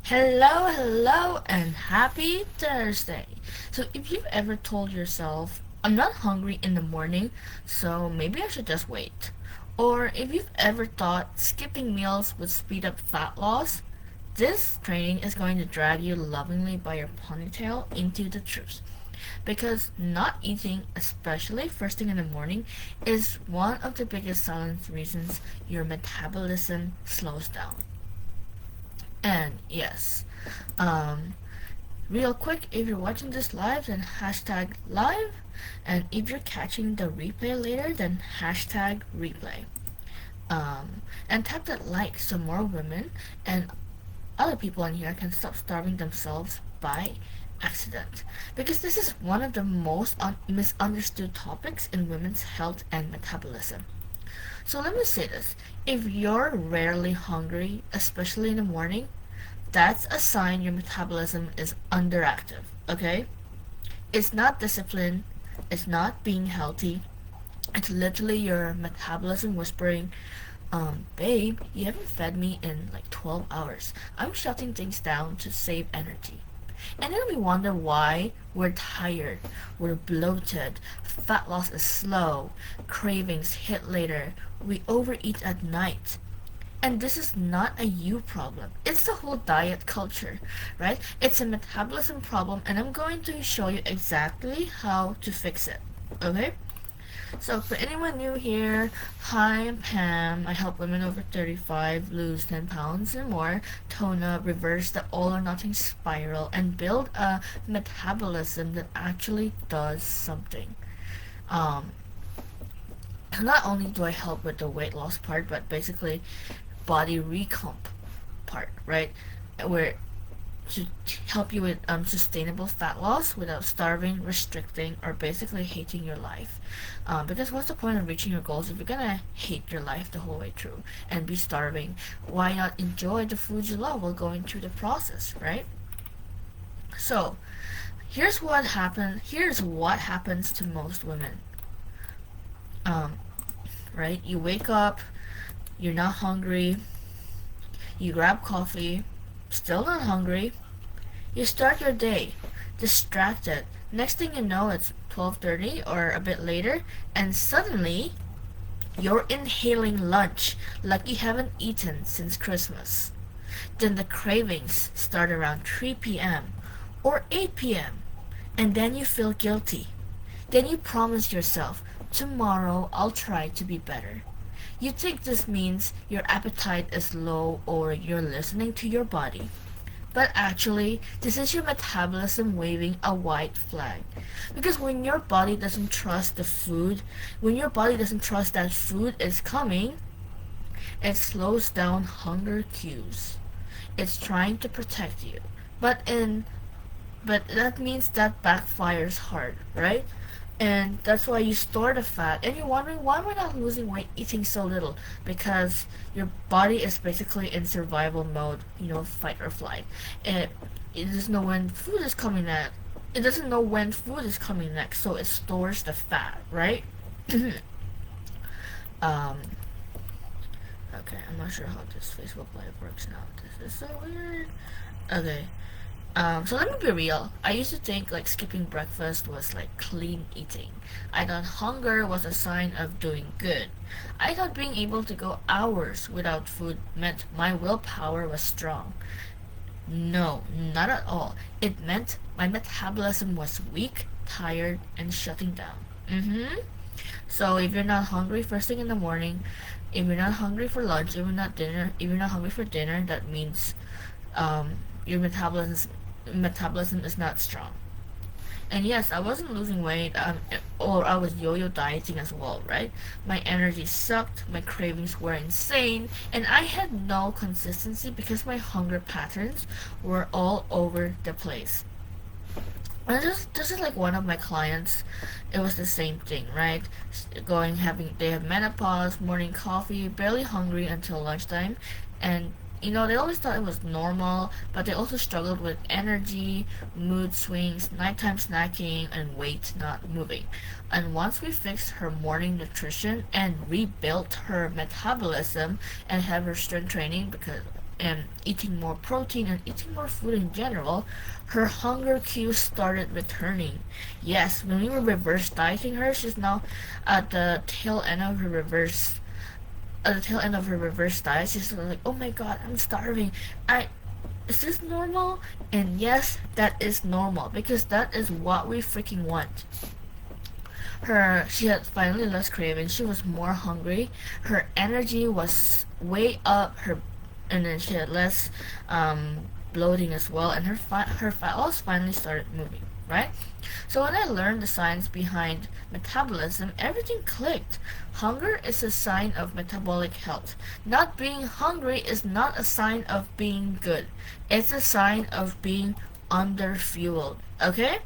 Hello, hello, and happy Thursday. So, if you've ever told yourself, I'm not hungry in the morning, so maybe I should just wait. Or if you've ever thought skipping meals would speed up fat loss, this training is going to drag you lovingly by your ponytail into the truth. Because not eating, especially first thing in the morning, is one of the biggest silent reasons your metabolism slows down. And yes, um, real quick, if you're watching this live, then hashtag live. And if you're catching the replay later, then hashtag replay. And tap that like so more women and other people in here can stop starving themselves by accident. Because this is one of the most misunderstood topics in women's health and metabolism. So let me say this. If you're rarely hungry, especially in the morning, that's a sign your metabolism is underactive, okay? It's not discipline, it's not being healthy, it's literally your metabolism whispering, babe, you haven't fed me in like 12 hours. I'm shutting things down to save energy. And then we wonder why we're tired, we're bloated, fat loss is slow, cravings hit later, we overeat at night. And this is not a you problem. It's the whole diet culture, right? It's a metabolism problem, and I'm going to show you exactly how to fix it. Okay? So, for anyone new here, hi, I'm Pam. I help women over 35 lose 10 pounds or more, tone up, reverse the all or nothing spiral, and build a metabolism that actually does something. Um, Not only do I help with the weight loss part, but basically body recomp part, right? Where to help you with sustainable fat loss without starving, restricting, or basically hating your life. Because what's the point of reaching your goals if you're gonna hate your life the whole way through and be starving? Why not enjoy the food you love while going through the process, right? So, Here's what happens to most women. Um, right? You wake up, you're not hungry, you grab coffee, still not hungry. You start your day distracted. Next thing you know, it's 12:30 or a bit later, and suddenly you're inhaling lunch like you haven't eaten since Christmas. Then the cravings start around 3 p.m. or 8 p.m. And then you feel guilty. Then you promise yourself, tomorrow I'll try to be better. You think this means your appetite is low or you're listening to your body. But actually, this is your metabolism waving a white flag. Because when your body doesn't trust the food, when your body doesn't trust that food is coming, it slows down hunger cues. It's trying to protect you. But in but that means that backfires hard, right? And that's why you store the fat. And you're wondering why am I not losing weight eating so little? Because your body is basically in survival mode, fight or flight. And it doesn't know when food is coming next. It doesn't know when food is coming next, so it stores the fat, right? um, okay, I'm not sure how this Facebook Live works now. This is so weird. Okay. So let me be real. I used to think like skipping breakfast was like clean eating. I thought hunger was a sign of doing good. I thought being able to go hours without food meant my willpower was strong. No, not at all. It meant my metabolism was weak, tired, and shutting down. So if you're not hungry first thing in the morning, if you're not hungry for lunch, if you're not hungry for dinner, that means your metabolism is not strong. And yes, I wasn't losing weight, or I was yo-yo dieting as well, right? My energy sucked, my cravings were insane, and I had no consistency because my hunger patterns were all over the place. And this is like one of my clients. It was the same thing, right? They have menopause, morning coffee, barely hungry until lunchtime, and They always thought it was normal, but they also struggled with energy, mood swings, nighttime snacking, and weight not moving. And once we fixed her morning nutrition and rebuilt her metabolism and have her strength training and eating more protein and eating more food in general, her hunger cues started returning. Yes, when we were reverse dieting her, she's now at the tail end of her reverse diet. She's sort of like, oh my god, I'm starving. I Is this normal? And yes, that is normal because that is what we freaking want. She had finally less craving. She was more hungry. Her energy was way up. And then she had less bloating as well, and her fat loss finally started moving. Right? So when I learned the science behind metabolism, everything clicked. Hunger is a sign of metabolic health. Not being hungry is not a sign of being good. It's a sign of being underfueled. Okay?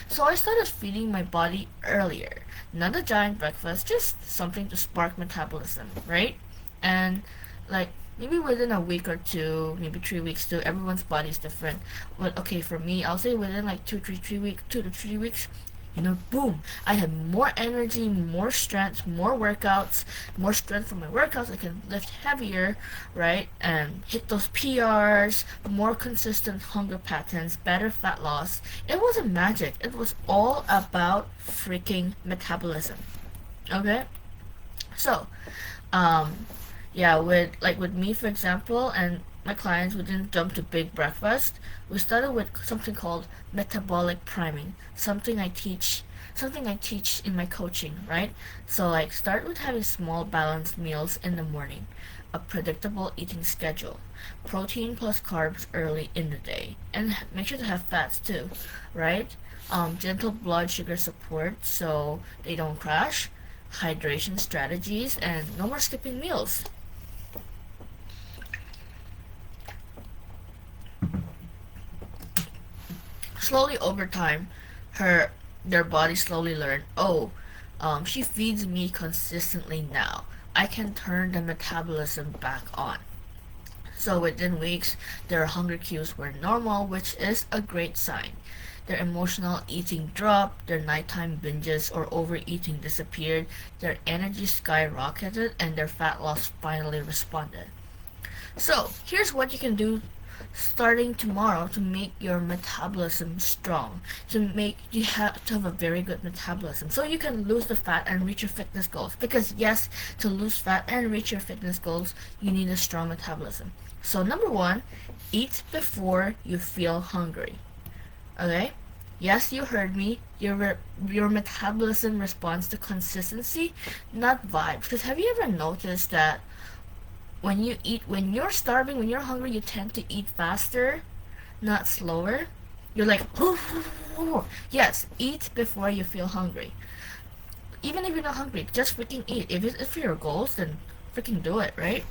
So I started feeding my body earlier. Not a giant breakfast, just something to spark metabolism, right? And like maybe within a week or two, maybe 3 weeks too, everyone's body is different. But okay, for me, I'll say within like 2 to 3 weeks, boom, I have more energy, more strength, more strength for my workouts. I can lift heavier, right? And hit those PRs, more consistent hunger patterns, better fat loss. It wasn't magic. It was all about freaking metabolism. Okay? So, um, yeah, with me for example, and my clients, we didn't jump to big breakfast. We started with something called metabolic priming. Something I teach in my coaching, right? So like start with having small balanced meals in the morning, a predictable eating schedule, protein plus carbs early in the day, and make sure to have fats too, right? Gentle blood sugar support so they don't crash, hydration strategies, and no more skipping meals. Slowly over time, her their body slowly learned, oh, she feeds me consistently now. I can turn the metabolism back on. So within weeks, their hunger cues were normal, which is a great sign. Their emotional eating dropped, their nighttime binges or overeating disappeared, their energy skyrocketed, and their fat loss finally responded. So, here's what you can do starting tomorrow to make your metabolism strong. You have to have a very good metabolism so you can lose the fat and reach your fitness goals. Because yes, to lose fat and reach your fitness goals, you need a strong metabolism. So number one, eat before you feel hungry. Okay? Yes, you heard me. Your metabolism responds to consistency, not vibes. Because have you ever noticed that when you're starving, when you're hungry, you tend to eat faster, not slower? You're like, yes, eat before you feel hungry. Even if you're not hungry, just freaking eat. If for your goals, then freaking do it, right?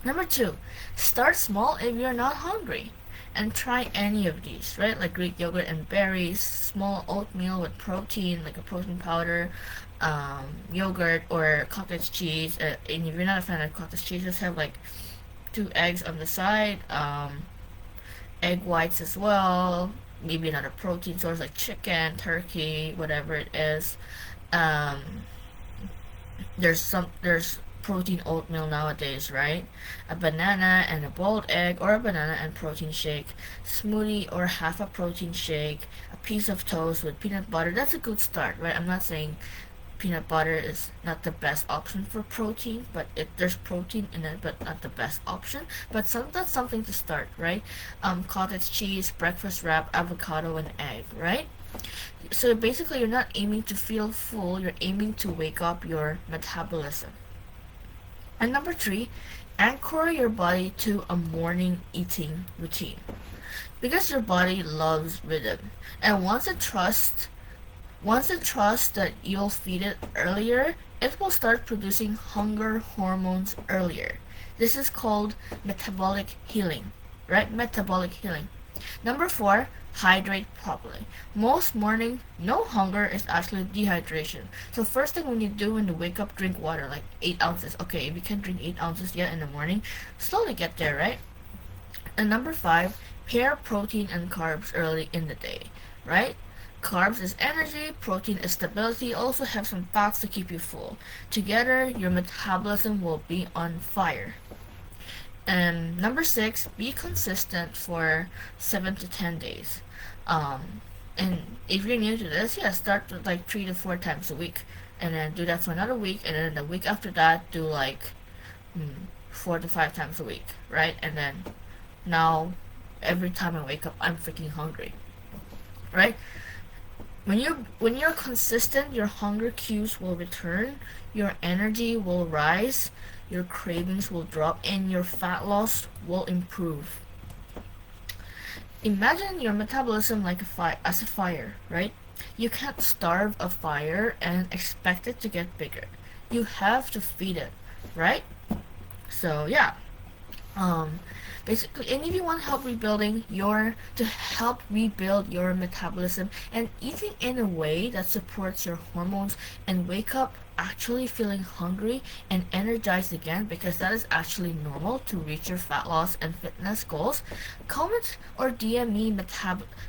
Number two, start small if you're not hungry. And try any of these, right? Like Greek yogurt and berries, small oatmeal with protein, like a protein powder, yogurt or cottage cheese. And if you're not a fan of cottage cheese, just have like 2 eggs on the side, egg whites as well, maybe another protein source like chicken, turkey, whatever it is. Um, there's protein oatmeal nowadays, right? A banana and a boiled egg, or a banana and protein shake, smoothie or half a protein shake, a piece of toast with peanut butter. That's a good start, right? I'm not saying peanut butter is not the best option for protein, but there's protein in it, but not the best option. But that's something to start, right? Cottage cheese, breakfast wrap, avocado, and egg, right? So basically, you're not aiming to feel full, you're aiming to wake up your metabolism. And number three, anchor your body to a morning eating routine. Because your body loves rhythm. And once it trusts that you'll feed it earlier, it will start producing hunger hormones earlier. This is called metabolic healing, right? Metabolic healing. Number four, hydrate properly. Most morning, no hunger is actually dehydration. So first thing when you wake up, drink water, like 8 ounces. Okay, if you can't drink 8 ounces yet in the morning, slowly get there, right? And number five, pair protein and carbs early in the day, right? Carbs is energy, protein is stability, also have some fats to keep you full. Together, your metabolism will be on fire. And number six, be consistent for 7 to 10 days. Um, and if you're new to this, yeah, start with like 3 to 4 times a week, and then do that for another week, and then the week after that, do like 4 to 5 times a week, right? And then now, every time I wake up, I'm freaking hungry, right? When you're consistent, your hunger cues will return, your energy will rise, your cravings will drop, and your fat loss will improve. Imagine your metabolism like as a fire, right? You can't starve a fire and expect it to get bigger. You have to feed it, right? So yeah, um basically, and if you want help rebuilding your to help rebuild your metabolism and eating in a way that supports your hormones and wake up actually feeling hungry and energized again, because that is actually normal to reach your fat loss and fitness goals, comment or DM me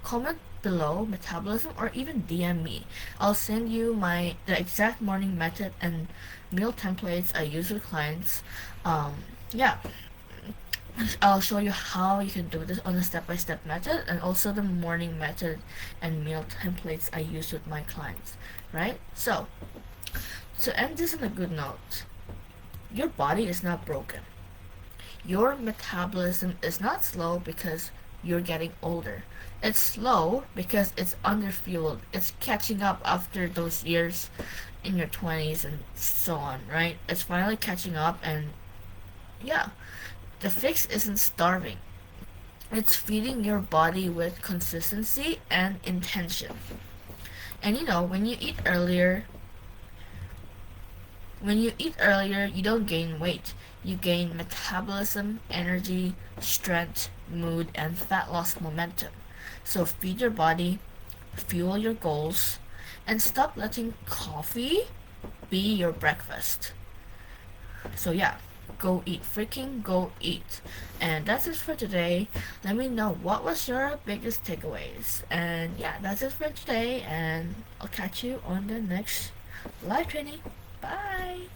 comment below metabolism, or even DM me. I'll send you the exact morning method and meal templates I use with clients. Yeah, I'll show you how you can do this on a step-by-step method, and also the morning method and meal templates I use with my clients, right? So, to end this on a good note, your body is not broken. Your metabolism is not slow because you're getting older. It's slow because it's underfueled. It's catching up after those years in your 20s and so on, right? It's finally catching up, and yeah, the fix isn't starving. It's feeding your body with consistency and intention. And when you eat earlier, you don't gain weight. You gain metabolism, energy, strength, mood, and fat loss momentum. So feed your body, fuel your goals, and stop letting coffee be your breakfast. So yeah, go eat. Freaking go eat. And that's it for today. Let me know what was your biggest takeaways. And yeah, that's it for today, and I'll catch you on the next live training. Bye.